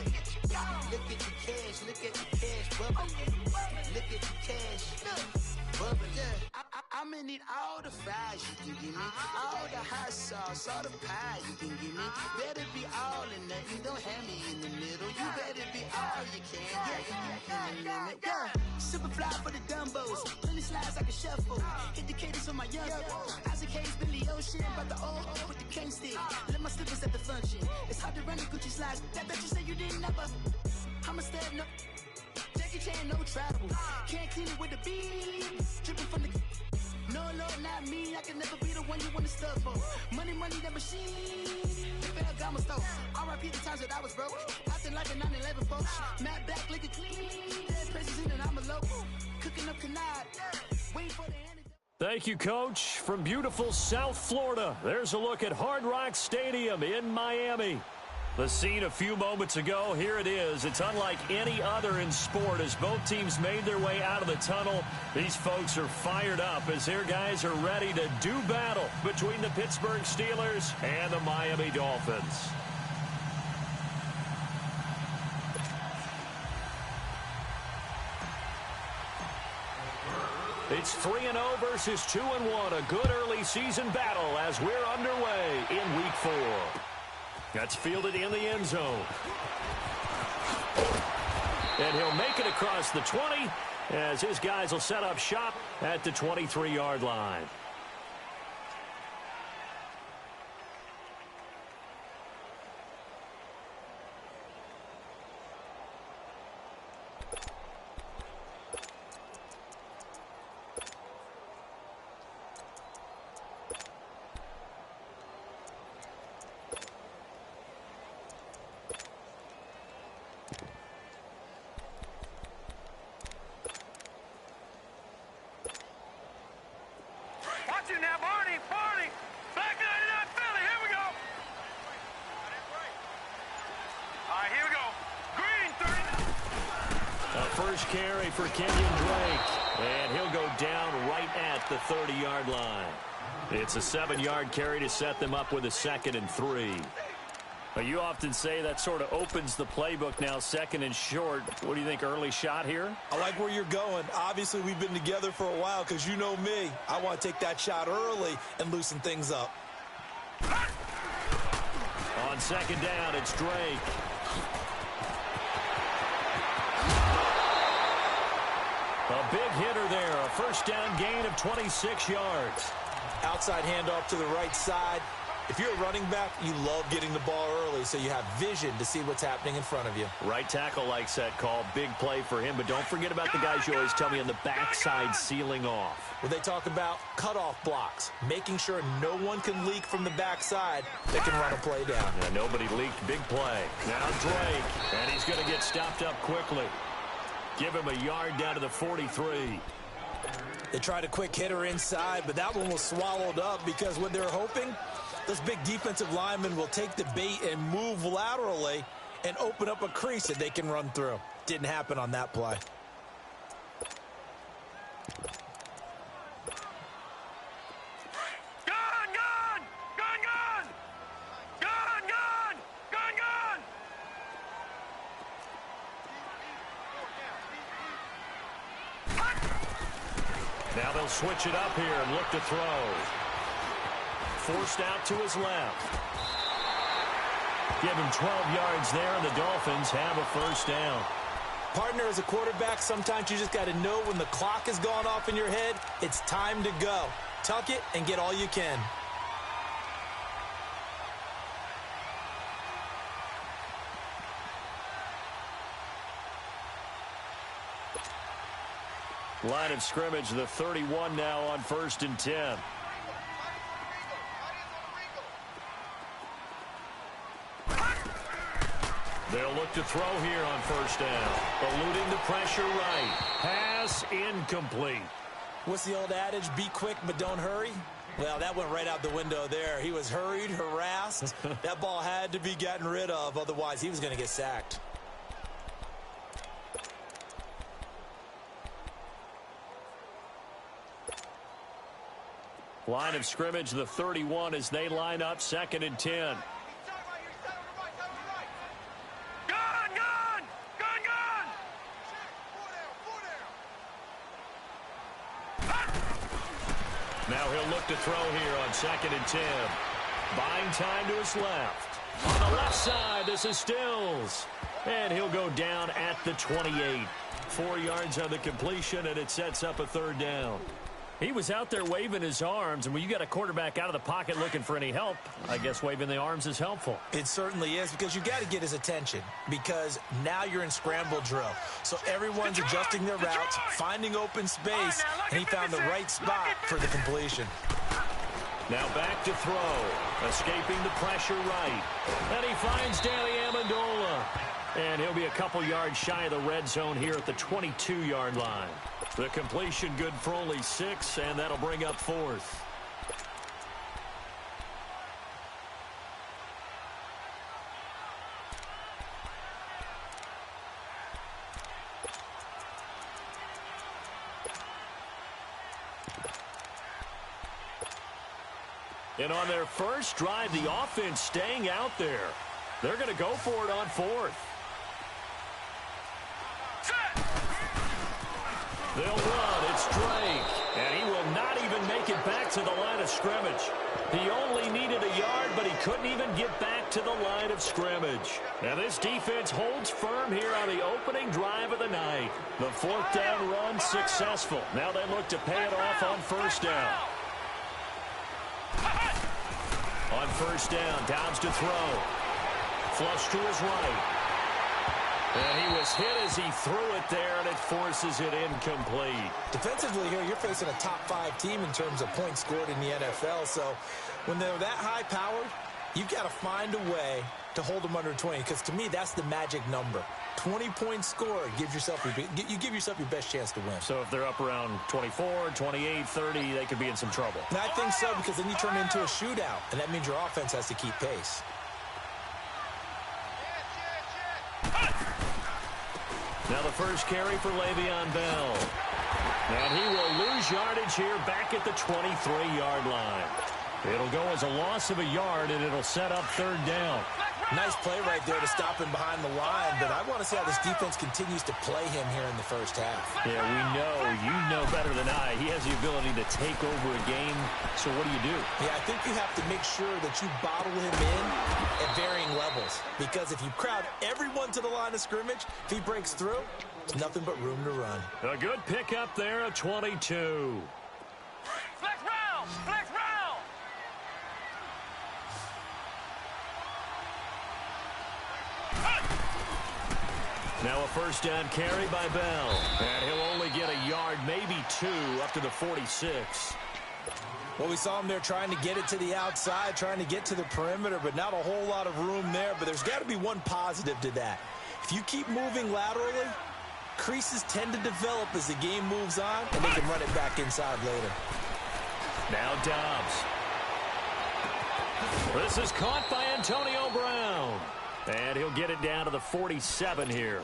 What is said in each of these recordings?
Look at the cash bubbling. Look at the cash bubbling. I'ma need all the fries you can give me, all the hot sauce, all the pie you can give me. Better be all or nothing, don't have me in the middle. You better be all you can. Yeah. Super fly for the dumbos, plenty slides I can shuffle. Hit the cadence for my young. Isaac Hayes, Billy Ocean, but the old with the cane stick. Let my slippers at the function. It's hard to run the Gucci slides. That bet you say you didn't never. I'm a step no. Jackie Chan, no travel. Can't clean it with the beat. Dripping from the. No, Lord, not me. I can never be the one you want to stuff for. Money, that machine. Ferragamo store. R.I.P. the times that I was broke. Acting like a 9/11 folks. Matte Black, liquor clean. Dead presses in and I'm a local. Cooking up canard. Waiting for the antidote. Thank you, Coach. From beautiful South Florida, there's a look at Hard Rock Stadium in Miami. The scene a few moments ago, here it is. It's unlike any other in sport as both teams made their way out of the tunnel. These folks are fired up as their guys are ready to do battle between the Pittsburgh Steelers and the Miami Dolphins. It's 3-0 versus 2-1, a good early season battle as we're underway in Week 4. That's fielded in the end zone. And he'll make it across the 20 as his guys will set up shop at the 23-yard line. Now, Barney, back 99 Philly, here we go. All right, here we go. Green, 39. A first carry for Kenyon Drake, and he'll go down right at the 30-yard line. It's a 7-yard carry to set them up with a 2nd and 3. You often say that sort of opens the playbook now, 2nd and short. What do you think, early shot here? I like where you're going. Obviously, we've been together for a while because you know me. I want to take that shot early and loosen things up. On 2nd down, it's Drake. A big hitter there, a first down gain of 26 yards. Outside handoff to the right side. If you're a running back, you love getting the ball early so you have vision to see what's happening in front of you. Right tackle likes that call. Big play for him, but don't forget about the guys you always tell me on the backside sealing off. When they talk about cutoff blocks, making sure no one can leak from the backside that can run a play down. Yeah, nobody leaked. Big play. Now Drake, and he's going to get stopped up quickly. Give him a yard down to the 43. They tried a quick hitter inside, but that one was swallowed up because what they're hoping, those big defensive linemen will take the bait and move laterally and open up a crease that they can run through. Didn't happen on that play. Now they'll switch it up here and look to throw. Forced out to his left. Give him 12 yards there, and the Dolphins have a first down. Partner, as a quarterback, sometimes you just got to know when the clock has gone off in your head, it's time to go. Tuck it and get all you can. Line of scrimmage, the 31 now on 1st and 10. They'll look to throw here on 1st down. Eluding the pressure right. Pass incomplete. What's the old adage? Be quick, but don't hurry. Well, that went right out the window there. He was hurried, harassed. That ball had to be gotten rid of. Otherwise, he was going to get sacked. Line of scrimmage, the 31 as they line up 2nd and 10. Go! Now he'll look to throw here on 2nd and 10. Buying time to his left. On the left side, this is Stills. And he'll go down at the 28. 4 yards on the completion, and it sets up a 3rd down. He was out there waving his arms, and when you got a quarterback out of the pocket looking for any help, I guess waving the arms is helpful. It certainly is, because you got to get his attention, because now you're in scramble drill. So everyone's adjusting their routes, finding open space, and he found the right spot for the completion. Now back to throw, escaping the pressure right. And he finds Danny Amendola. And he'll be a couple yards shy of the red zone here at the 22-yard line. The completion good for only 6, and that'll bring up 4th. And on their first drive, the offense staying out there. They're going to go for it on 4th. They'll run. It's Drake. And he will not even make it back to the line of scrimmage. He only needed a yard, but he couldn't even get back to the line of scrimmage. Now this defense holds firm here on the opening drive of the night. The 4th down run successful. Now they look to pay it off on 1st down. On 1st down, Dobbs to throw. Flush to his right. And he was hit as he threw it there, and it forces it incomplete. Defensively here, you're facing a top-5 team in terms of points scored in the NFL. So when they're that high-powered, you've got to find a way to hold them under 20, because to me, that's the magic number. 20 points scored gives yourself you give yourself your best chance to win. So if they're up around 24, 28, 30, they could be in some trouble. And I think so, because then you turn it into a shootout, and that means your offense has to keep pace. Now the first carry for Le'Veon Bell. And he will lose yardage here back at the 23-yard line. It'll go as a loss of a yard, and it'll set up 3rd down. Nice play right there to stop him behind the line, but I want to see how this defense continues to play him here in the first half. Yeah, we know. You know better than I. He has the ability to take over a game. So what do you do? Yeah, I think you have to make sure that you bottle him in at varying levels, because if you crowd everyone to the line of scrimmage, if he breaks through, there's nothing but room to run. A good pickup there at 22. Flex round! Flex round! Now a 1st down carry by Bell. And he'll only get a yard, maybe 2, up to the 46. Well, we saw him there trying to get it to the outside, trying to get to the perimeter, but not a whole lot of room there. But there's got to be one positive to that. If you keep moving laterally, creases tend to develop as the game moves on, and they can run it back inside later. Now Dobbs. This is caught by Antonio Brown. And he'll get it down to the 47 here.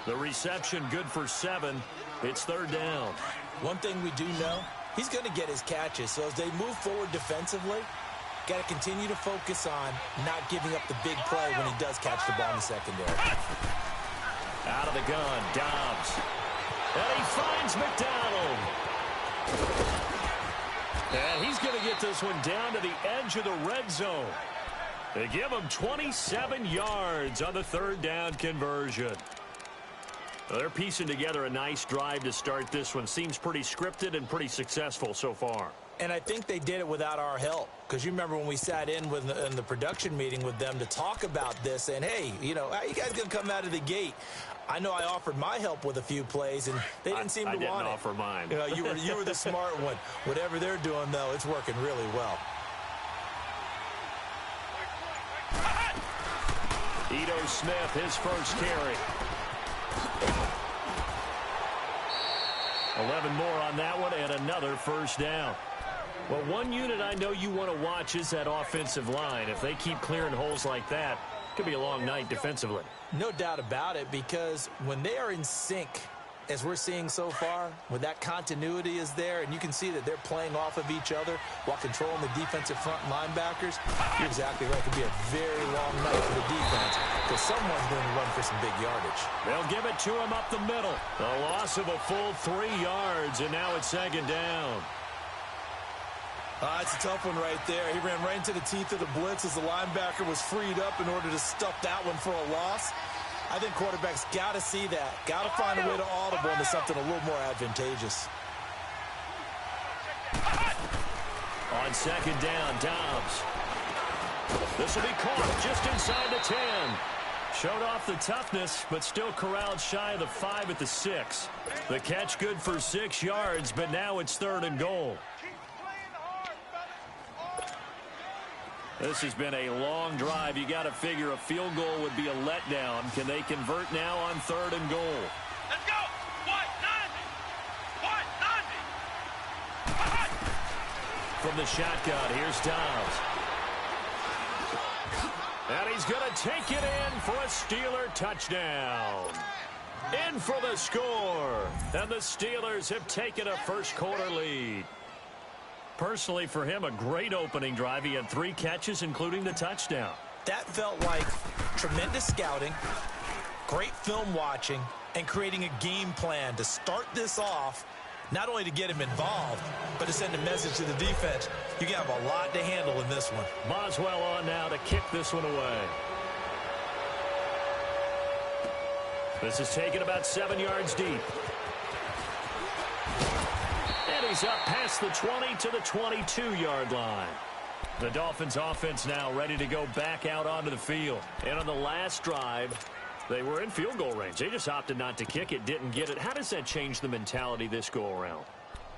The reception good for 7. It's 3rd down. One thing we do know, he's going to get his catches. So as they move forward defensively, got to continue to focus on not giving up the big play when he does catch the ball in the secondary. Out of the gun, Dobbs. And he finds McDonald. And he's going to get this one down to the edge of the red zone. They give him 27 yards on the 3rd down conversion. They're piecing together a nice drive to start this one. Seems pretty scripted and pretty successful so far. And I think they did it without our help. Because you remember when we sat in the production meeting with them to talk about this, and hey, you know, how you guys going to come out of the gate? I know I offered my help with a few plays, and they didn't seem to want it. I didn't offer mine. You know, you were the smart one. Whatever they're doing, though, it's working really well. Ito Smith, his first carry. 11 more on that one, and another 1st down. Well, one unit I know you want to watch is that offensive line. If they keep clearing holes like that, it could be a long night defensively. No doubt about it, because when they are in sync, as we're seeing so far, when that continuity is there, and you can see that they're playing off of each other while controlling the defensive front linebackers, you're exactly right. It could be a very long night for the defense, because someone's going to run for some big yardage. They'll give it to him up the middle. A loss of a full 3 yards, and now it's 2nd down. It's a tough one right there. He ran right into the teeth of the blitz as the linebacker was freed up in order to stuff that one for a loss. I think quarterbacks got to see that. Got to find a way to audible into something a little more advantageous. On second down, Dobbs. This will be caught just inside the 10. Showed off the toughness, but still corralled shy of the 5 at the 6. The catch good for 6 yards, but now it's 3rd and goal. This has been a long drive. You got to figure a field goal would be a letdown. Can they convert now on 3rd and goal? Let's go! 190! From the shotgun, here's Dobbs. And he's going to take it in for a Steeler touchdown. In for the score. And the Steelers have taken a first-quarter lead. Personally, for him, a great opening drive. He had 3 catches, including the touchdown. That felt like tremendous scouting, great film watching, and creating a game plan to start this off, not only to get him involved, but to send a message to the defense. You have a lot to handle in this one. Boswell on now to kick this one away. This is taken about 7 yards deep. And he's up past the 20 to the 22-yard line. The Dolphins offense now ready to go back out onto the field. And on the last drive, they were in field goal range. They just opted not to kick it, didn't get it. How does that change the mentality this go-around?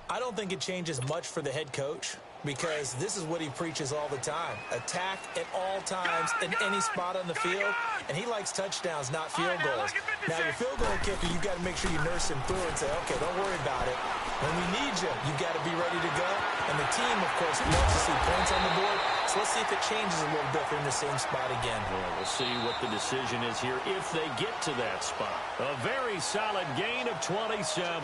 I don't think it changes much for the head coach, because this is what he preaches all the time. Attack at all times in any spot on the field, and he likes touchdowns, not field goals. Now, your field goal kicker, you've got to make sure you nurse him through and say, okay, don't worry about it. When we need you, you've got to be ready to go. And the team, of course, loves to see points on the board. So let's see if it changes a little bit in the same spot again. Well, we'll see what the decision is here if they get to that spot. A very solid gain of 27.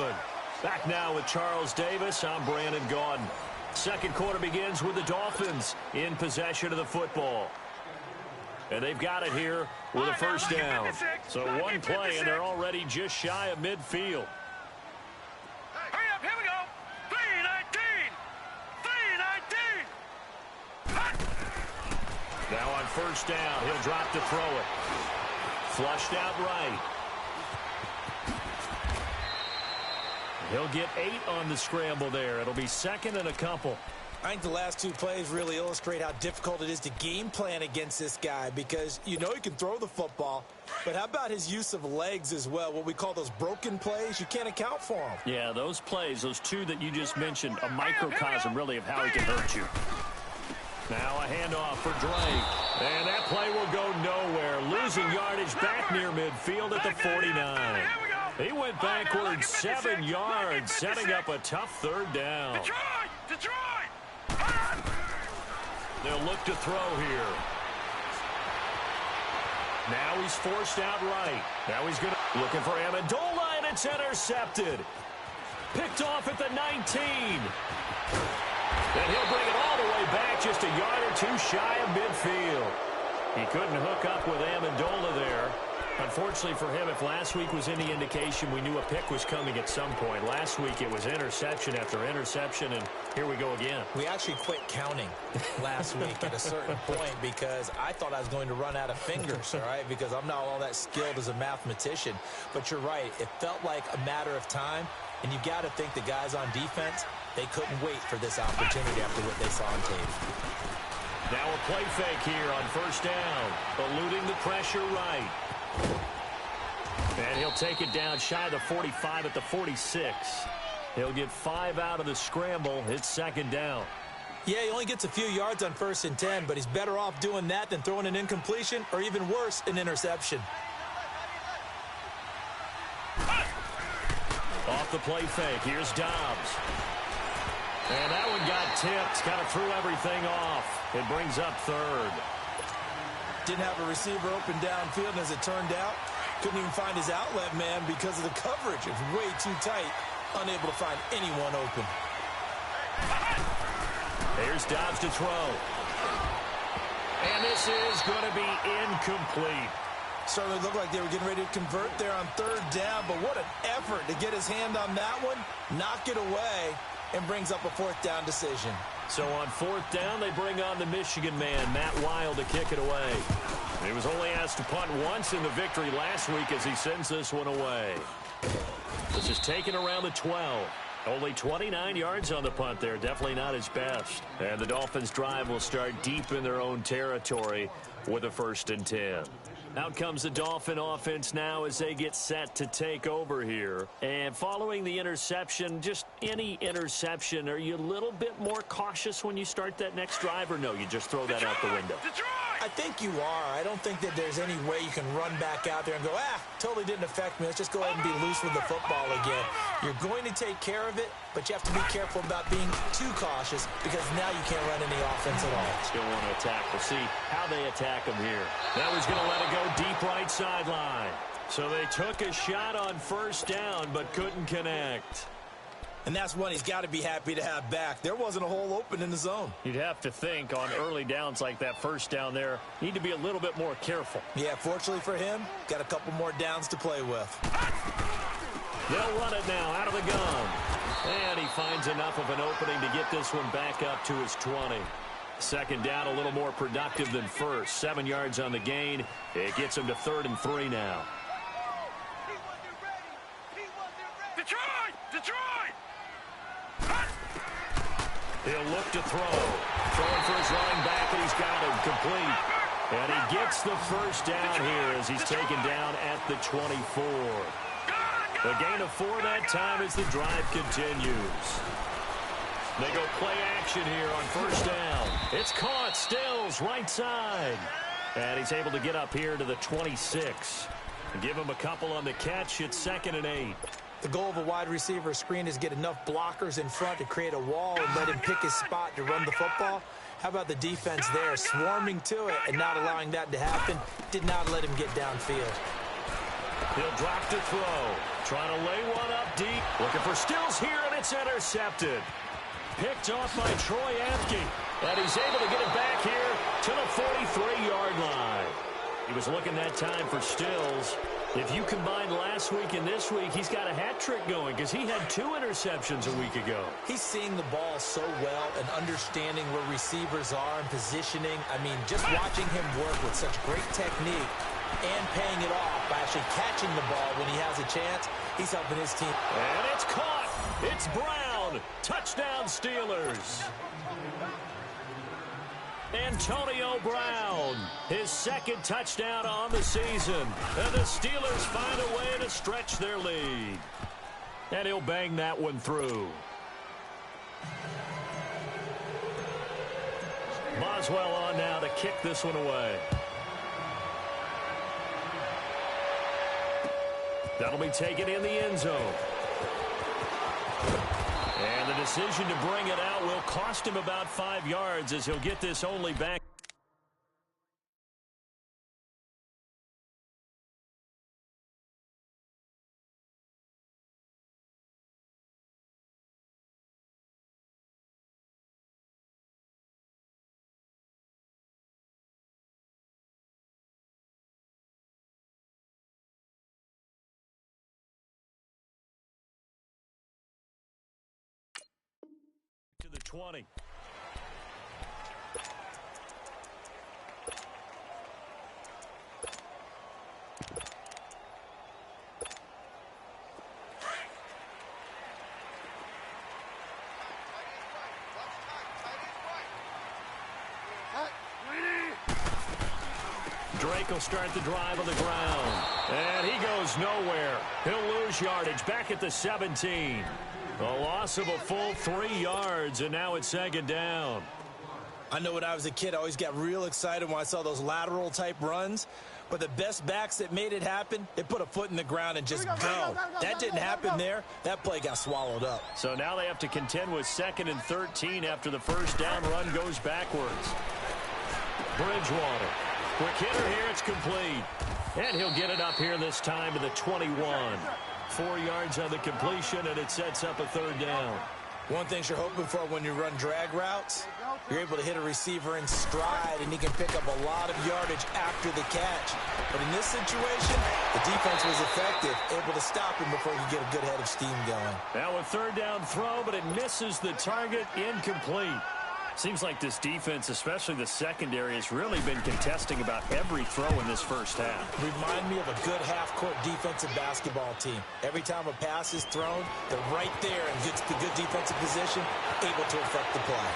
Back now with Charles Davis. I'm Brandon Gaudin. Second quarter begins with the Dolphins in possession of the football. And they've got it here with a first down. So one play, and they're already just shy of midfield. Hurry up, here we go. 319. Now on first down, he'll drop to throw it. Flushed out right. He'll get 8 on the scramble there. It'll be second and a couple. I think the last 2 plays really illustrate how difficult it is to game plan against this guy, because you know he can throw the football, but how about his use of legs as well? What we call those broken plays, you can't account for them. Yeah, those plays, those 2 that you just mentioned, a microcosm really of how he can hurt you. Now a handoff for Drake. And that play will go nowhere. Losing yardage back near midfield at the 49. He went backwards 7 yards, setting up a tough third down. Detroit! They'll look to throw here. Now he's forced out right. Now he's looking for Amendola, and it's intercepted. Picked off at the 19. And he'll bring it all the way back, just a yard or 2 shy of midfield. He couldn't hook up with Amendola there. Unfortunately for him, if last week was any indication, we knew a pick was coming at some point. Last week it was interception after interception, and here we go again. We actually quit counting last week at a certain point because I thought I was going to run out of fingers, all right, because I'm not all that skilled as a mathematician. But you're right. It felt like a matter of time, and you got to think the guys on defense, they couldn't wait for this opportunity after what they saw on tape. Now a play fake here on first down, eluding the pressure right. And he'll take it down shy of the 45 at the 46. He'll get 5 out of the scramble. It's second down. Yeah, he only gets a few yards on 1st and 10, but he's better off doing that than throwing an incompletion or even worse, an interception. Off the play fake, here's Dobbs. And that one got tipped, kind of threw everything off. It brings up third. Didn't have a receiver open downfield, and as it turned out, couldn't even find his outlet man because of the coverage. It was way too tight, unable to find anyone open. Here's Dobbs to throw. And this is going to be incomplete. Certainly looked like they were getting ready to convert there on 3rd down, but what an effort to get his hand on that one, knock it away, and brings up a 4th down decision. So on 4th down, they bring on the Michigan man, Matt Wild, to kick it away. He was only asked to punt once in the victory last week as he sends this one away. This is taken around the 12. Only 29 yards on the punt there. Definitely not his best. And the Dolphins' drive will start deep in their own territory with a 1st and 10. Out comes the Dolphin offense now as they get set to take over here. And following the interception, just any interception, are you a little bit more cautious when you start that next drive, or no, you just throw that out the window? I think you are. I don't think that there's any way you can run back out there and go, totally didn't affect me. Let's just go ahead and be loose with the football again. You're going to take care of it, but you have to be careful about being too cautious because now you can't run any offense at all. Still want to attack. We'll see how they attack him here. That was going to let it go deep right sideline. So they took a shot on 1st down but couldn't connect. And that's one he's got to be happy to have back. There wasn't a hole open in the zone. You'd have to think on early downs like that 1st down there, need to be a little bit more careful. Yeah, fortunately for him, got a couple more downs to play with. They'll run it now out of the gun. And he finds enough of an opening to get this one back up to his 20. 2nd down, a little more productive than 1st. 7 yards on the gain. It gets him to 3rd and 3 now. Detroit! Detroit! He'll look to throw. Throwing for his running back, and he's got him complete. And he gets the 1st down here as he's taken down at the 24. A gain of 4 that time as the drive continues. They go play action here on 1st down. It's caught. Stills right side. And he's able to get up here to the 26. And give him a couple on the catch. It's 2nd and 8. The goal of a wide receiver screen is get enough blockers in front to create a wall and let him pick his spot to run the football. How about the defense there, swarming to it and not allowing that to happen? Did not let him get downfield. He'll drop to throw. Trying to lay one up deep. Looking for Stills here, and it's intercepted. Picked off by Troy Apke. And he's able to get it back here to the 43-yard line. He was looking that time for Stills. If you combine last week and this week, he's got a hat trick going because he had 2 interceptions a week ago. He's seeing the ball so well and understanding where receivers are and positioning. I mean, just watching him work with such great technique and paying it off by actually catching the ball when he has a chance, he's helping his team. And it's caught. It's Brown. Touchdown, Steelers. Antonio Brown, his 2nd touchdown on the season. And the Steelers find a way to stretch their lead. And he'll bang that one through. Boswell on now to kick this one away. That'll be taken in the end zone. And the decision to bring it out will cost him about 5 yards as he'll get this only back. To the 20. Drake will start the drive on the ground. And he goes nowhere. He'll lose yardage back at the 17. A loss of a full 3 yards, and now it's 2nd down. I know when I was a kid, I always got real excited when I saw those lateral-type runs. But the best backs that made it happen, they put a foot in the ground and just go. That didn't happen there. That play got swallowed up. So now they have to contend with 2nd and 13 after the 1st down run goes backwards. Bridgewater. Quick hitter here. It's complete. And he'll get it up here this time to the 21. 4 yards on the completion, and it sets up a 3rd down. One thing you're hoping for when you run drag routes, you're able to hit a receiver in stride, and he can pick up a lot of yardage after the catch. But in this situation, the defense was effective, able to stop him before he could get a good head of steam going. Now a 3rd down throw, but it misses the target, incomplete. Seems like this defense, especially the secondary, has really been contesting about every throw in this first half. Remind me of a good half-court defensive basketball team. Every time a pass is thrown, they're right there and gets the good defensive position, able to affect the play.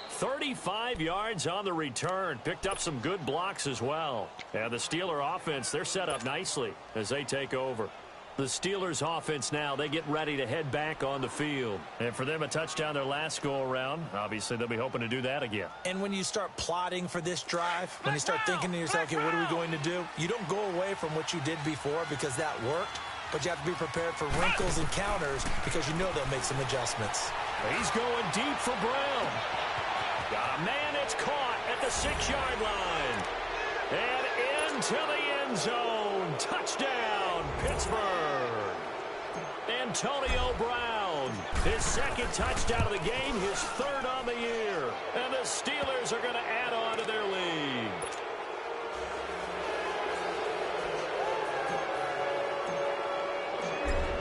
35 yards on the return. Picked up some good blocks as well. And the Steeler offense, they're set up nicely as they take over. The Steelers offense now, they get ready to head back on the field. And for them, a touchdown their last go-around. Obviously, they'll be hoping to do that again. And when you start plotting for this drive, when you start thinking to yourself, okay, what are we going to do? You don't go away from what you did before because that worked, but you have to be prepared for wrinkles and counters because you know they'll make some adjustments. He's going deep for Brown. Got a man, it's caught at the 6-yard line. And into the end zone. Touchdown, Pittsburgh. Antonio Brown, his second touchdown of the game, his third on the year. And the Steelers are going to add on to their lead.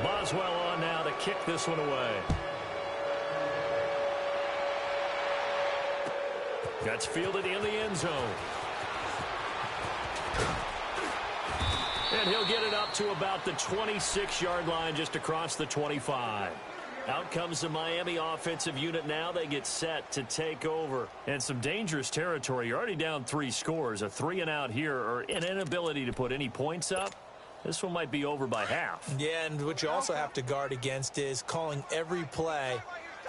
Boswell on now to kick this one away. That's fielded in the end zone. And he'll get it up to about the 26-yard line, just across the 25. Out comes the Miami offensive unit now. They get set to take over. And some dangerous territory. You're already down 3 scores. A 3-and-out here, or an inability to put any points up. This one might be over by half. Yeah, and what you also have to guard against is calling every play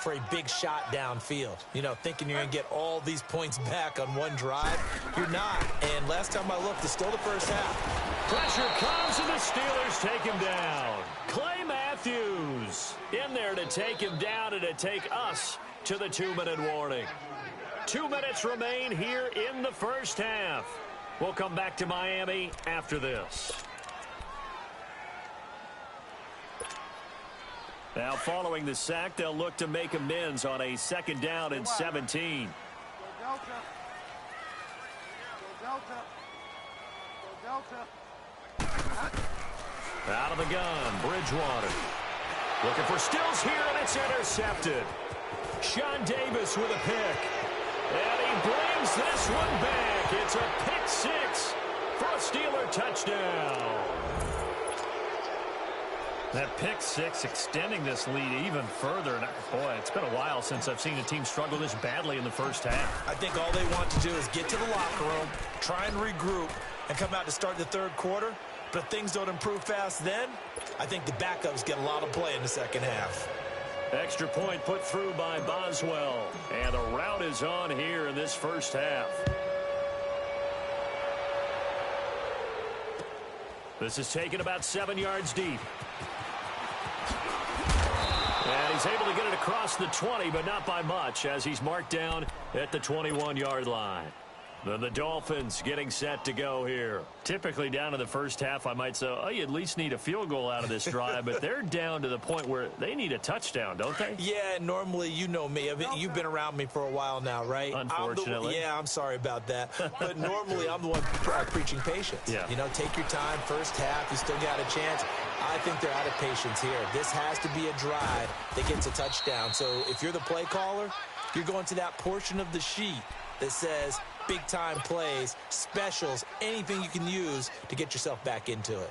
for a big shot downfield. You know, thinking you're going to get all these points back on one drive. You're not. And last time I looked, it's still the first half. Pressure comes, and the Steelers take him down. Clay Matthews in there to take him down and to take us to the 2-minute warning. 2 minutes remain here in the first half. We'll come back to Miami after this. Now, following the sack, they'll look to make amends on a 2nd down and 17. Go Delta. Go Delta. Go Delta. Out of the gun, Bridgewater. Looking for Stills here, and it's intercepted. Sean Davis with a pick. And he brings this one back. It's a pick 6 for a Steeler touchdown. That pick 6 extending this lead even further. And boy, it's been a while since I've seen a team struggle this badly in the first half. I think all they want to do is get to the locker room, try and regroup, and come out to start the 3rd quarter. But if things don't improve fast then, I think the backups get a lot of play in the 2nd half. Extra point put through by Boswell. And the route is on here in this first half. This is taken about 7 yards deep. And he's able to get it across the 20, but not by much, as he's marked down at the 21-yard line. Then the Dolphins getting set to go here. Typically down in the first half, I might say, oh, you at least need a field goal out of this drive, but they're down to the point where they need a touchdown, don't they? Yeah, normally, you know me. You've been around me for a while now, right? Unfortunately. I'm sorry about that. But normally, I'm the one preaching patience. Yeah. You know, take your time, first half, you still got a chance. I think they're out of patience here. This has to be a drive that gets a touchdown. So if you're the play caller, you're going to that portion of the sheet that says big-time plays, specials, anything you can use to get yourself back into it.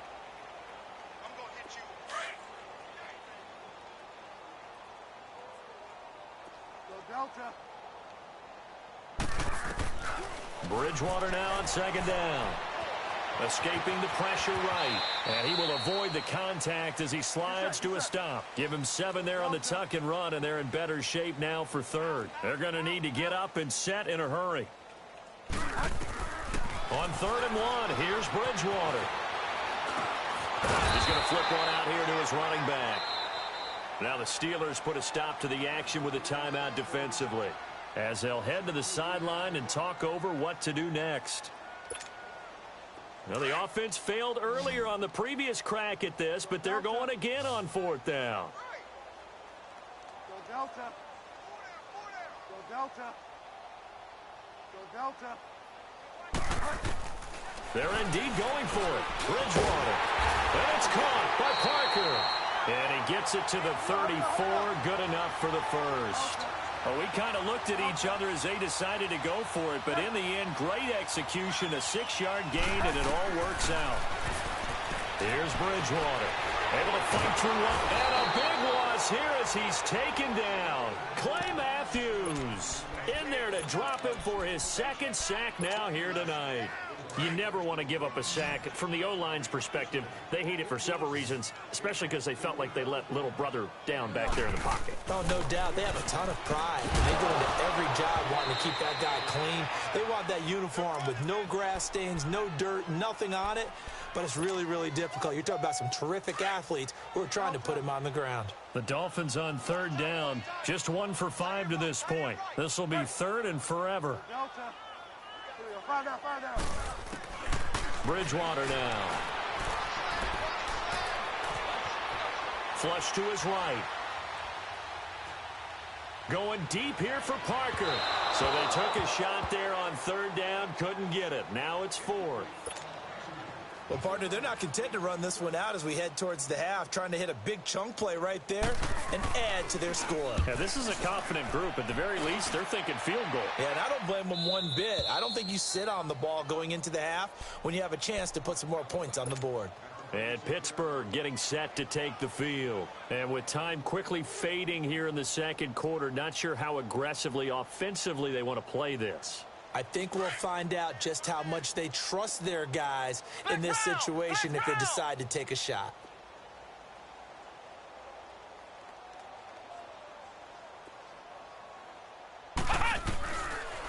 Go Delta. Bridgewater now on 2nd down. Escaping the pressure right. And he will avoid the contact as he slides to a stop. Give him 7 there on the tuck and run, and they're in better shape now for 3rd. They're going to need to get up and set in a hurry. On 3rd and 1, here's Bridgewater. He's going to flip one out here to his running back. Now the Steelers put a stop to the action with a timeout defensively, as they'll head to the sideline and talk over what to do next. Now, the offense failed earlier on the previous crack at this, but they're going again on 4th down. Go Delta. Go Delta. Go Delta. They're indeed going for it. Bridgewater. And it's caught by Parker. And he gets it to the 34. Good enough for the first. Well, we kind of looked at each other as they decided to go for it, but in the end, great execution, a 6-yard gain, and it all works out. Here's Bridgewater, able to fight through one, and a big loss here as he's taken down. Clay Matthews in there to drop him for his second sack now here tonight. You never want to give up a sack. From the O-line's perspective, they hate it for several reasons, especially because they felt like they let little brother down back there in the pocket. Oh, no doubt. They have a ton of pride. They go into every job wanting to keep that guy clean. They want that uniform with no grass stains, no dirt, nothing on it. But it's really, really difficult. You're talking about some terrific athletes who are trying to put him on the ground. The Dolphins on third down. Just 1 for 5 to this point. This will be third and forever. Bridgewater now. Flush to his right. Going deep here for Parker. So they took a shot there on third down, couldn't get it. Now it's fourth. Well, partner, they're not content to run this one out as we head towards the half, trying to hit a big chunk play right there and add to their score. Yeah, this is a confident group. At the very least, they're thinking field goal. Yeah, and I don't blame them one bit. I don't think you sit on the ball going into the half when you have a chance to put some more points on the board. And Pittsburgh getting set to take the field. And with time quickly fading here in the second quarter, not sure how aggressively, offensively they want to play this. I think we'll find out just how much they trust their guys in this situation if they decide to take a shot.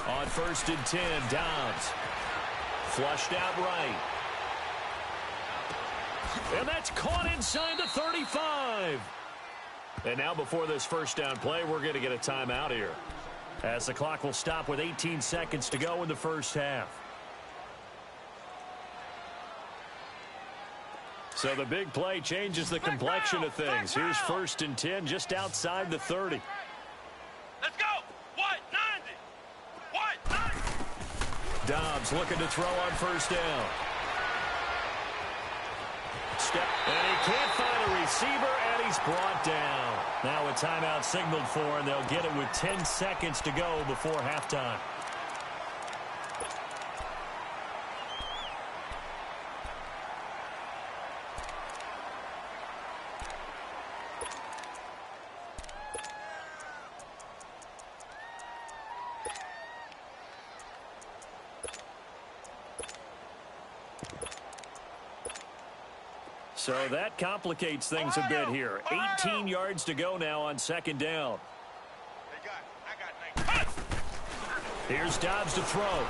On first and 10, Dobbs. Flushed out right. And that's caught inside the 35. And now before this first down play, we're going to get a timeout here, as the clock will stop with 18 seconds to go in the first half. So the big play changes the complexion of things. Here's first and 10 just outside the 30. Let's go. What? 90. What? 90. Dobbs looking to throw on first down. Step, and he can't find a receiver, and he's brought down. Now a timeout signaled for, and they'll get it with 10 seconds to go before halftime. So that complicates things a bit here. 18 yards to go now on second down. Here's Dobbs to throw.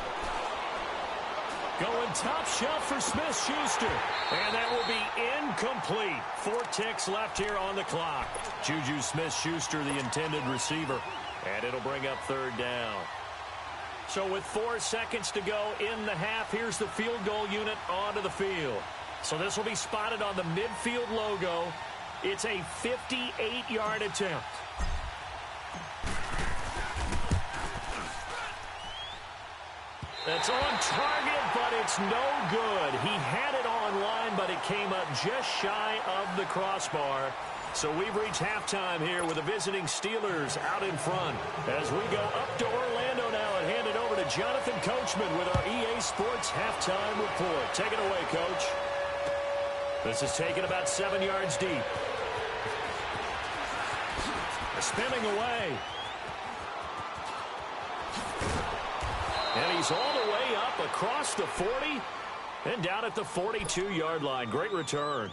Going top shelf for Smith-Schuster. And that will be incomplete. 4 ticks left here on the clock. Juju Smith-Schuster, the intended receiver. And it'll bring up third down. So with 4 seconds to go in the half, here's the field goal unit onto the field. So this will be spotted on the midfield logo. It's a 58-yard attempt. That's on target, but it's no good. He had it on line, but it came up just shy of the crossbar. So we've reached halftime here with the visiting Steelers out in front. As we go up to Orlando now and hand it over to Jonathan Coachman with our EA Sports Halftime Report. Take it away, Coach. This is taken about 7 yards deep. Spinning away. And he's all the way up across the 40 and down at the 42-yard line. Great return.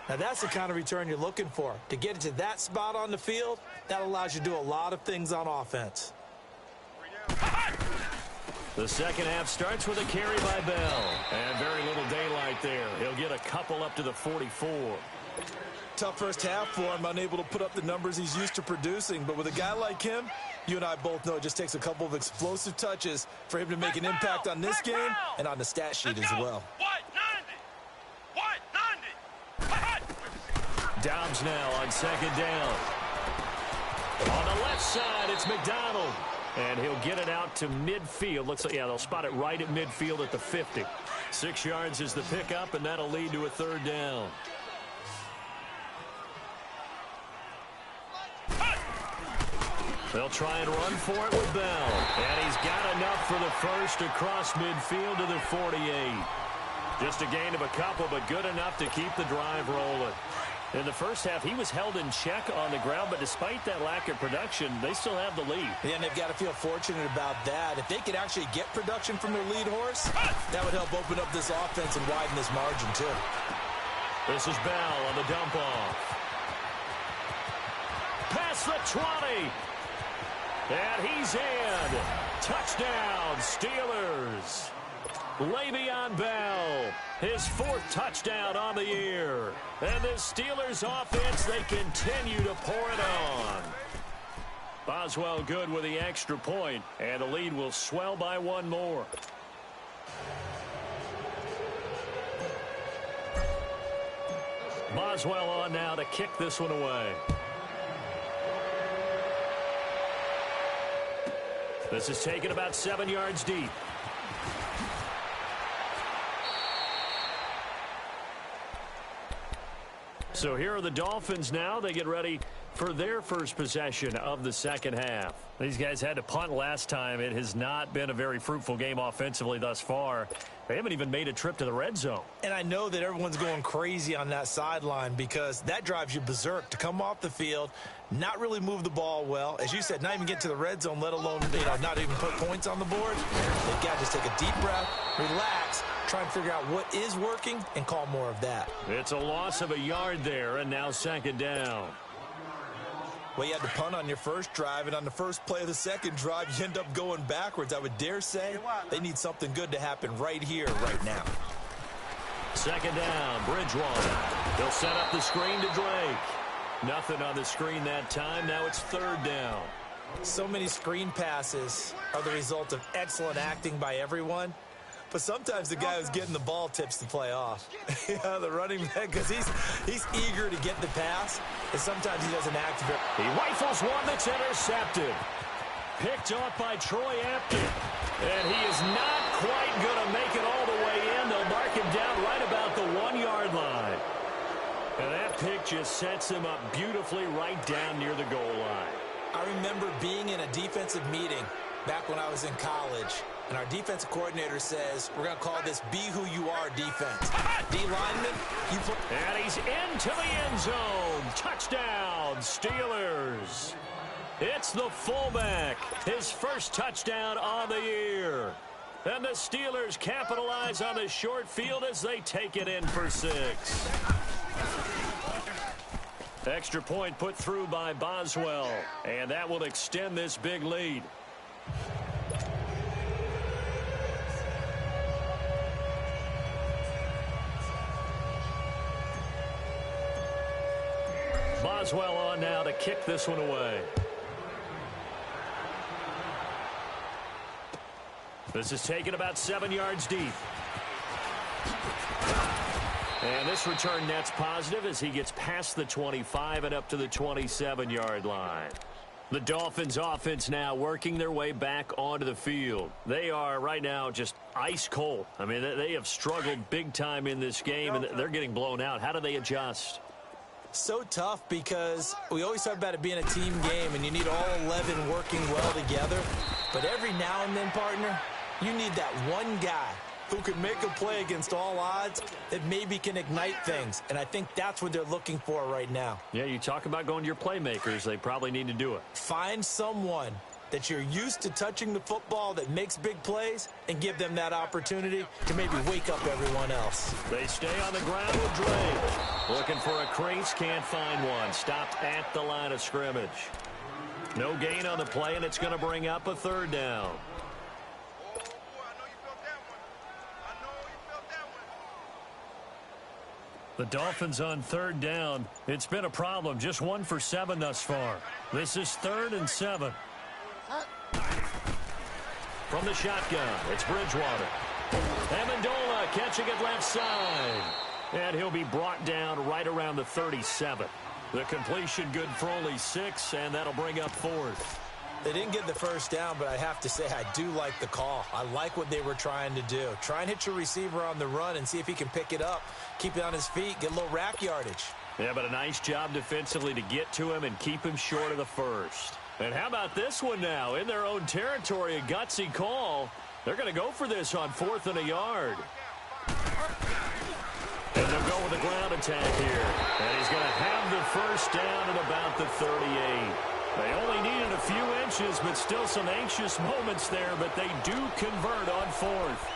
Now that's the kind of return you're looking for. To get to that spot on the field, that allows you to do a lot of things on offense. The second half starts with a carry by Bell. And very little daylight there. He'll get a couple up to the 44. Tough first half for him, unable to put up the numbers he's used to producing. But with a guy like him, you and I both know it just takes a couple of explosive touches for him to make an impact on this game and on the stat sheet as well. Dobbs now on second down. On the left side, it's McDonald. And he'll get it out to midfield. Looks like, yeah, they'll spot it right at midfield at the 50. 6 yards is the pickup, and that'll lead to a third down. They'll try and run for it with Bell. And he's got enough for the first across midfield to the 48. Just a gain of a couple, but good enough to keep the drive rolling. In the first half, he was held in check on the ground, but despite that lack of production, they still have the lead. Yeah, and they've got to feel fortunate about that. If they could actually get production from their lead horse, that would help open up this offense and widen this margin, too. This is Bell on the dump off. Past the 20. And he's in. Touchdown, Steelers. Le'Veon Bell, his fourth touchdown on the year. And the Steelers offense, they continue to pour it on. Boswell good with the extra point, and the lead will swell by one more. Boswell on now to kick this one away. This is taken about 7 yards deep. So here are the Dolphins now. They get ready for their first possession of the second half. These guys had to punt last time. It has not been a very fruitful game offensively thus far. They haven't even made a trip to the red zone. And I know that everyone's going crazy on that sideline because that drives you berserk to come off the field, not really move the ball well. As you said, not even get to the red zone, let alone not even put points on the board. They've got to just take a deep breath, relax, try and figure out what is working and call more of that. It's a loss of a yard there, and now second down. Well, you had to punt on your first drive, and on the first play of the second drive, you end up going backwards. I would dare say they need something good to happen right here, right now. Second down, Bridgewater. They'll set up the screen to Drake. Nothing on the screen that time. Now it's third down. So many screen passes are the result of excellent acting by everyone. But sometimes the guy who's getting the ball tips the play off. Yeah, the running back, because he's eager to get the pass, and sometimes he doesn't act very. He rifles one that's intercepted. Picked off by Troy Apton. And he is not quite going to make it all the way in. They'll mark him down right about the 1 yard line. And that pick just sets him up beautifully right down near the goal line. I remember being in a defensive meeting back when I was in college. And our defensive coordinator says, we're going to call this Be Who You Are defense. D lineman, you put. And he's into the end zone. Touchdown, Steelers. It's the fullback. His first touchdown on the year. And the Steelers capitalize on the short field as they take it in for 6. Extra point put through by Boswell. And that will extend this big lead. Boswell on now to kick this one away. This is taken about 7 yards deep. And this return net's positive as he gets past the 25 and up to the 27-yard line. The Dolphins offense now working their way back onto the field. They are right now just ice cold. I mean, they have struggled big time in this game, and they're getting blown out. How do they adjust? So tough because we always talk about it being a team game and you need all 11 working well together. But every now and then, partner, you need that one guy who can make a play against all odds that maybe can ignite things. And I think that's what they're looking for right now. Yeah, you talk about going to your playmakers. They probably need to do it. Find someone that you're used to touching the football that makes big plays and give them that opportunity to maybe wake up everyone else. They stay on the ground with Drake. Looking for a crease, can't find one. Stopped at the line of scrimmage. No gain on the play, and it's going to bring up a third down. The Dolphins on third down. It's been a problem. Just 1 for 7 thus far. This is 3rd and 7. From the shotgun, it's Bridgewater. Amendola catching it left side. And he'll be brought down right around the 37. The completion good for only 6, and that'll bring up 4th. They didn't get the first down, but I have to say I do like the call. I like what they were trying to do. Try and hit your receiver on the run and see if he can pick it up, keep it on his feet, get a little rack yardage. Yeah, but a nice job defensively to get to him and keep him short of the first. And how about this one now? In their own territory, a gutsy call. They're going to go for this on 4th and a yard. And they'll go with a ground attack here. And he's going to have the first down at about the 38. They only needed a few inches, but still some anxious moments there. But they do convert on 4th.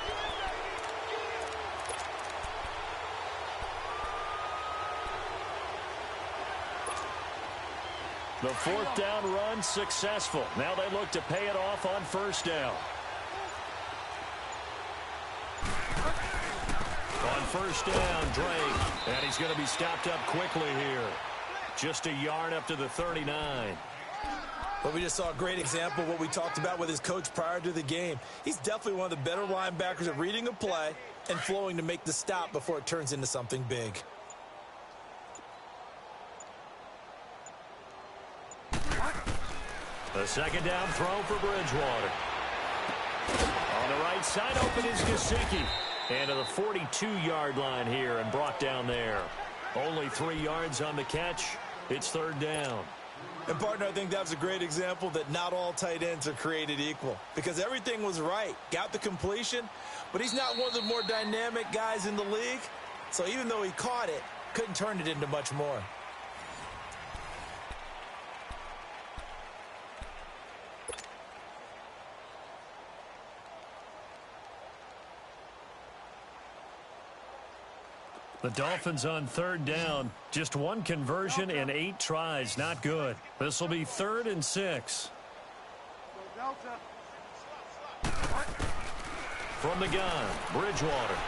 The 4th down run successful. Now they look to pay it off on 1st down. On 1st down, Drake. And he's going to be stopped up quickly here. Just a yard up to the 39. Well, we just saw a great example of what we talked about with his coach prior to the game. He's definitely one of the better linebackers at reading a play and flowing to make the stop before it turns into something big. The 2nd down throw for Bridgewater. On the right side, open is Gesicki. And to the 42-yard line here and brought down there. Only 3 yards on the catch. It's 3rd down. And, partner, I think that was a great example that not all tight ends are created equal. Because everything was right. Got the completion, but he's not one of the more dynamic guys in the league. So even though he caught it, couldn't turn it into much more. The Dolphins on 3rd down. Just 1 conversion in 8 tries. Not good. This will be 3rd and 6. From the gun, Bridgewater.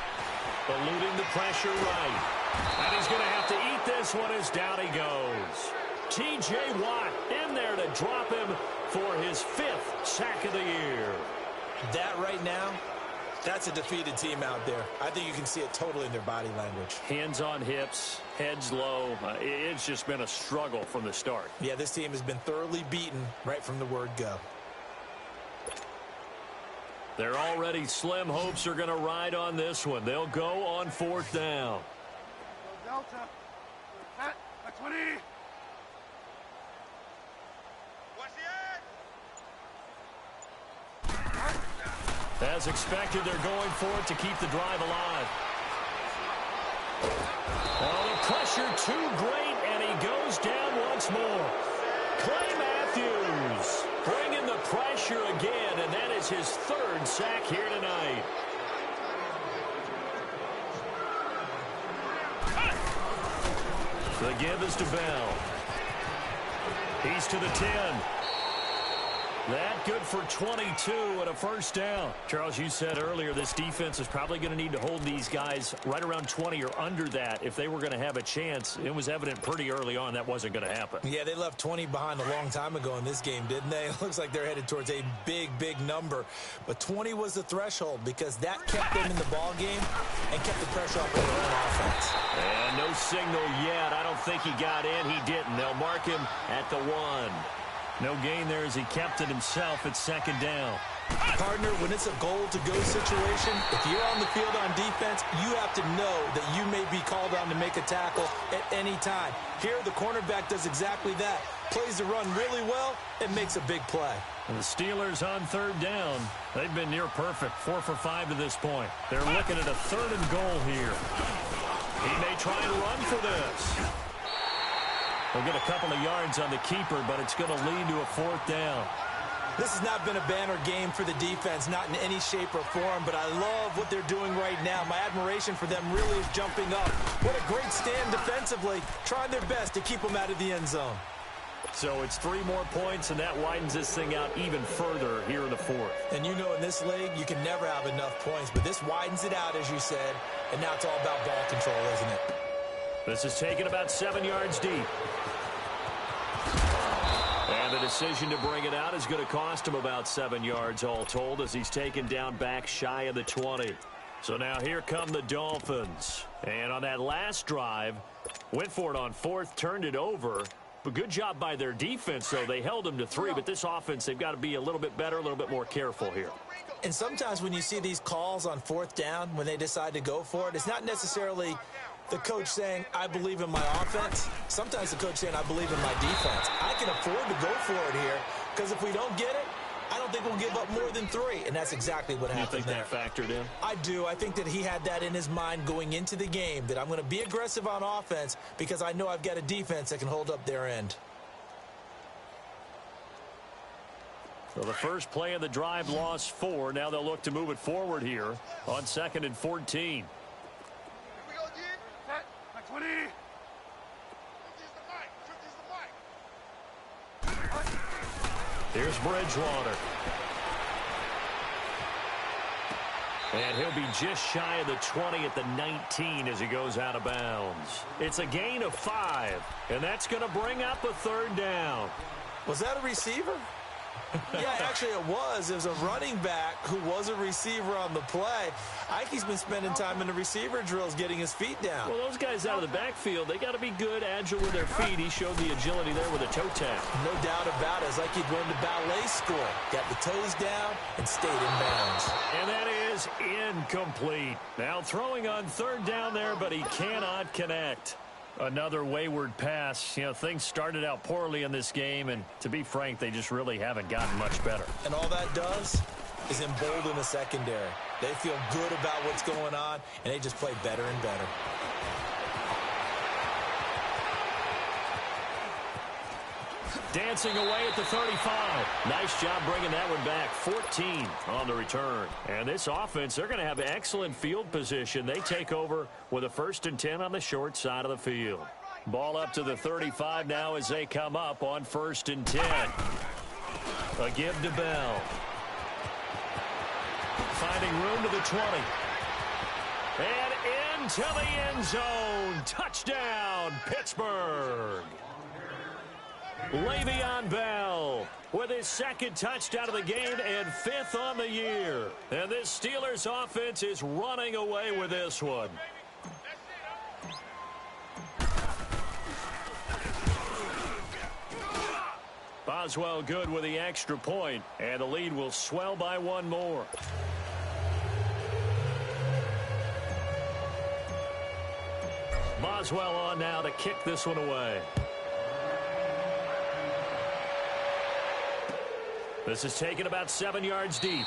Eluding the pressure right. And he's going to have to eat this one as down he goes. T.J. Watt in there to drop him for his 5th sack of the year. That right now, that's a defeated team out there. I think you can see it totally in their body language. Hands on hips, heads low. It's just been a struggle from the start. Yeah, this team has been thoroughly beaten right from the word go. Their already slim hopes are going to ride on this one. They'll go on 4th down. Delta. Set. 20. As expected, they're going for it to keep the drive alive. Oh, the pressure too great, and he goes down once more. Clay Matthews bringing the pressure again, and that is his 3rd sack here tonight. The give is to Bell. He's to the 10. That good for 22 and a 1st down. Charles, you said earlier this defense is probably going to need to hold these guys right around 20 or under that if they were going to have a chance. It was evident pretty early on that wasn't going to happen. Yeah, they left 20 behind a long time ago in this game, didn't they? It looks like they're headed towards a big, big number. But 20 was the threshold because that kept them in the ball game and kept the pressure off of their own offense. And no signal yet. I don't think he got in. He didn't. They'll mark him at the 1. No gain there as he kept it himself at 2nd down. Partner, when it's a goal-to-go situation, if you're on the field on defense, you have to know that you may be called on to make a tackle at any time. Here, the cornerback does exactly that. Plays the run really well and makes a big play. And the Steelers on 3rd down. They've been near perfect, 4 for 5 to this point. They're looking at a 3rd and goal here. He may try and run for this. They'll get a couple of yards on the keeper, but it's going to lead to a 4th down. This has not been a banner game for the defense, not in any shape or form, but I love what they're doing right now. My admiration for them really is jumping up. What a great stand defensively, trying their best to keep them out of the end zone. So it's 3 more points, and that widens this thing out even further here in the 4th. And you know in this league, you can never have enough points, but this widens it out, as you said, and now it's all about ball control, isn't it? This is taken about 7 yards deep. And the decision to bring it out is going to cost him about 7 yards all told as he's taken down back shy of the 20. So now here come the Dolphins. And on that last drive, went for it on 4th, turned it over. But good job by their defense, though. They held them to 3, but this offense, they've got to be a little bit better, a little bit more careful here. And sometimes when you see these calls on 4th down, when they decide to go for it, it's not necessarily the coach saying, I believe in my offense. Sometimes the coach saying, I believe in my defense. I can afford to go for it here because if we don't get it, I don't think we'll give up more than 3, and that's exactly what happened there. You think that factored in? I do. I think that he had that in his mind going into the game, that I'm going to be aggressive on offense because I know I've got a defense that can hold up their end. So the first play of the drive lost 4. Now they'll look to move it forward here on 2nd and 14. Here we go, G. Set. 20. Here's Bridgewater. And he'll be just shy of the 20 at the 19 as he goes out of bounds. It's a gain of 5, and that's going to bring up a 3rd down. Was that a receiver? Yeah, actually it was. It was a running back who was a receiver on the play. Ike's been spending time in the receiver drills getting his feet down. Well, those guys out of the backfield, they got to be good, agile with their feet. He showed the agility there with a toe tap. No doubt about it. It's like he'd learned the ballet school. Got the toes down and stayed in bounds. And that is incomplete. Now throwing on 3rd down there, but he cannot connect. Another wayward pass. You know, things started out poorly in this game, and to be frank, they just really haven't gotten much better. And all that does is embolden the secondary. They feel good about what's going on, and they just play better and better. Dancing away at the 35. Nice job bringing that one back. 14 on the return. And this offense, they're going to have excellent field position. They take over with a 1st and 10 on the short side of the field. Ball up to the 35 now as they come up on 1st and 10. A give to Bell. Finding room to the 20. And into the end zone. Touchdown, Pittsburgh. Le'Veon Bell with his 2nd touchdown of the game and 5th on the year. And this Steelers offense is running away with this one. Boswell good with the extra point, and the lead will swell by 1 more. Boswell on now to kick this one away. This is taken about 7 yards deep.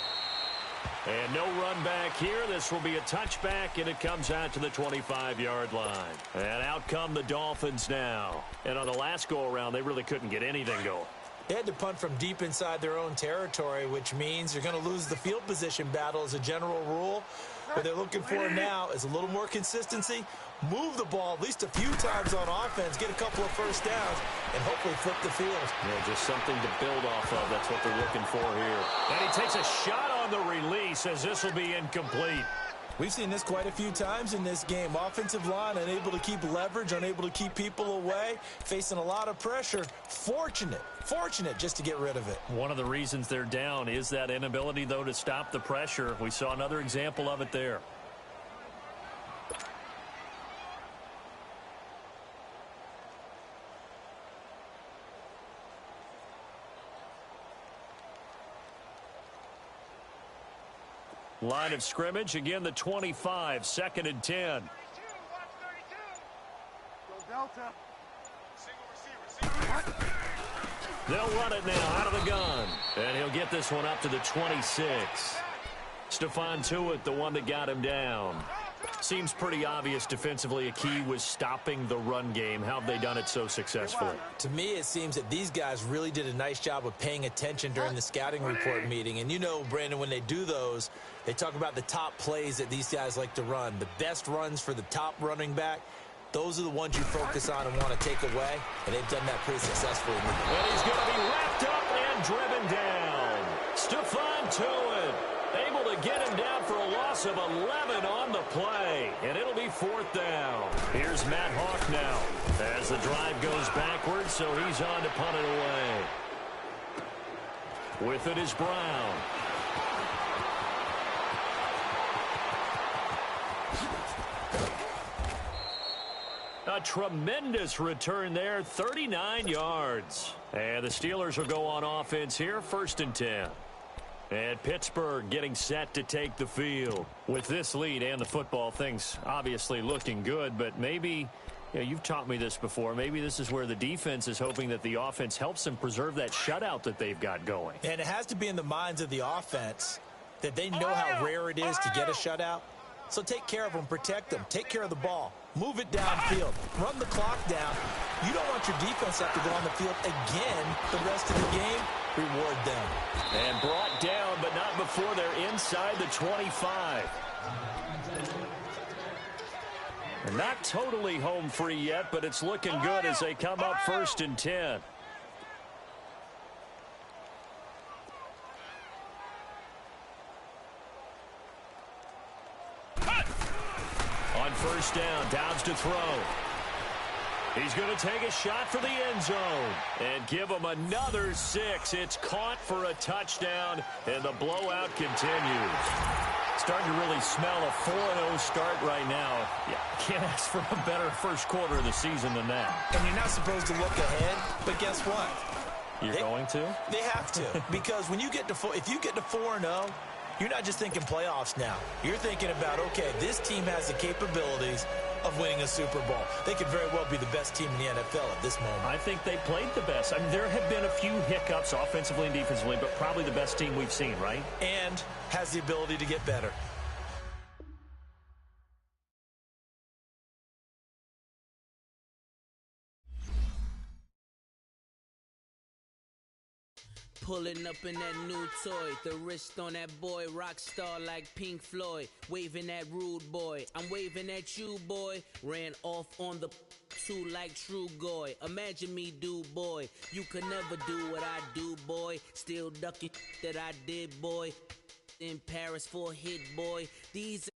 And no run back here. This will be a touchback, and it comes out to the 25-yard line. And out come the Dolphins now. And on the last go-around, they really couldn't get anything going. They had to punt from deep inside their own territory, which means you're going to lose the field position battle as a general rule. What they're looking for now is a little more consistency, move the ball at least a few times on offense, get a couple of 1st downs, and hopefully flip the field. Yeah, just something to build off of. That's what they're looking for here. And he takes a shot on the release as this will be incomplete. We've seen this quite a few times in this game. Offensive line unable to keep leverage, unable to keep people away, facing a lot of pressure. Fortunate just to get rid of it. One of the reasons they're down is that inability, though, to stop the pressure. We saw another example of it there. Line of scrimmage, again the 25, 2nd and 10. Go Delta. Single receiver. They'll run it now out of the gun. And he'll get this one up to the 26. Stephon Tuitt, the one that got him down. Seems pretty obvious defensively a key was stopping the run game. How have they done it so successfully? To me, it seems that these guys really did a nice job of paying attention during the scouting report meeting. And you know, Brandon, when they do those, they talk about the top plays that these guys like to run. The best runs for the top running back, those are the ones you focus on and want to take away. And they've done that pretty successfully. And he's going to be wrapped up and driven down. Stephon Tuitt able to get him down for a loss of 11 on the play. And it'll be 4th down. Here's Matt Hawk now as the drive goes backwards, so he's on to punt it away. With it is Brown. A tremendous return there, 39 yards. And the Steelers will go on offense here, 1st and 10. And Pittsburgh getting set to take the field. With this lead and the football, things obviously looking good, but maybe You know, you've taught me this before. Maybe this is where the defense is hoping that the offense helps them preserve that shutout that they've got going. And it has to be in the minds of the offense that they know how rare it is to get a shutout. So take care of them, protect them, take care of the ball, move it downfield, run the clock down. You don't want your defense to have to go on the field again the rest of the game. Reward them. And brought down, but not before they're inside the 25. They're not totally home free yet, but it's looking good as they come up 1st and 10. On 1st down, Downs to throw. He's going to take a shot for the end zone and give him another 6. It's caught for a touchdown, and the blowout continues. Starting to really smell a 4-0 start right now. Yeah, can't ask for a better first quarter of the season than that. And you're not supposed to look ahead, but guess what? You're going to? They have to, because when you get to if you get to 4-0, you're not just thinking playoffs now. You're thinking about, okay, this team has the capabilities of winning a Super Bowl. They could very well be the best team in the NFL at this moment. I think they played the best. I mean, there have been a few hiccups offensively and defensively, but probably the best team we've seen, right? And has the ability to get better. Pulling up in that new toy, the wrist on that boy, rock star like Pink Floyd, waving at rude boy, I'm waving at you boy, ran off on the two like True Goy, imagine me do boy, you could never do what I do boy, still ducking that I did boy, in Paris for a hit boy, these